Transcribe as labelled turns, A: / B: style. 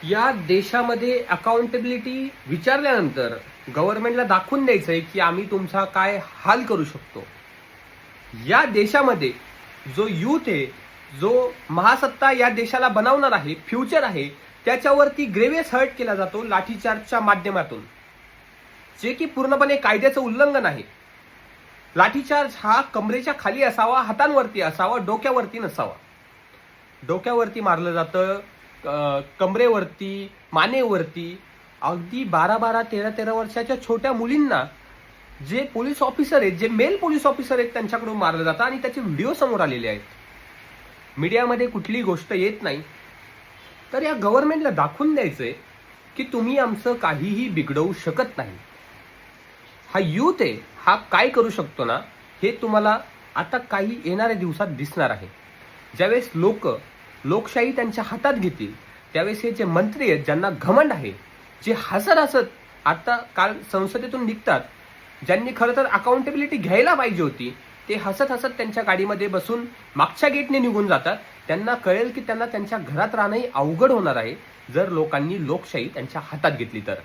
A: या देशामध्ये अकाउंटेबिलिटी विचारल्यानंतर गव्हर्नमेंटला दाखवून द्यायचंय की आम्ही तुमचा काय हाल करू शकतो. या देशामध्ये जो यूथ आहे, जो महासत्ता या देशाला बनवणार आहे, फ्युचर आहे, त्याच्यावरती ग्रेव्हियस हर्ट केला जातो लाठीचार्जच्या माध्यमातून, जे की पूर्णपणे कायद्याचं उल्लंघन आहे. लाठीचार्ज हा कमरेच्या खाली असावा, हातांवरती असावा, डोक्यावरती नसावा. डोक्यावरती मारलं जातं, कमरेवरती, मानेवरती. अगदी 12-12, 13-13 वर्षाच्या छोट्या मुलींना जे पोलीस ऑफिसर आहेत, जे मेल पोलीस ऑफिसर आहेत, त्यांच्याकडून मारलं जातं आणि त्याचे व्हिडिओ समोर आलेले आहेत. मीडियामध्ये कुठली गोष्ट येत नाही. तर या गव्हर्नमेंटला दाखवून द्यायचंय की तुम्ही आमचं काहीही बिघडवू शकत नाही. हा यूथ आहे, हा काय करू शकतो ना, हे तुम्हाला आता काही येणाऱ्या दिवसात दिसणार आहे. ज्यावेळेस लोकशाही त्यांच्या हातात घेतील, त्यावेळेस हे जे मंत्री आहेत, ज्यांना घमंड आहे, जे हसत हसत आता काल संसदेतून निघतात, ज्यांनी खरं तर अकाउंटेबिलिटी घ्यायला पाहिजे होती, ते हसत हसत त्यांच्या गाडीमध्ये बसून मागच्या गेटने निघून जातात. त्यांना कळेल की त्यांना त्यांच्या घरात राहणंही अवघड होणार आहे जर लोकांनी लोकशाही त्यांच्या हातात घेतली तर.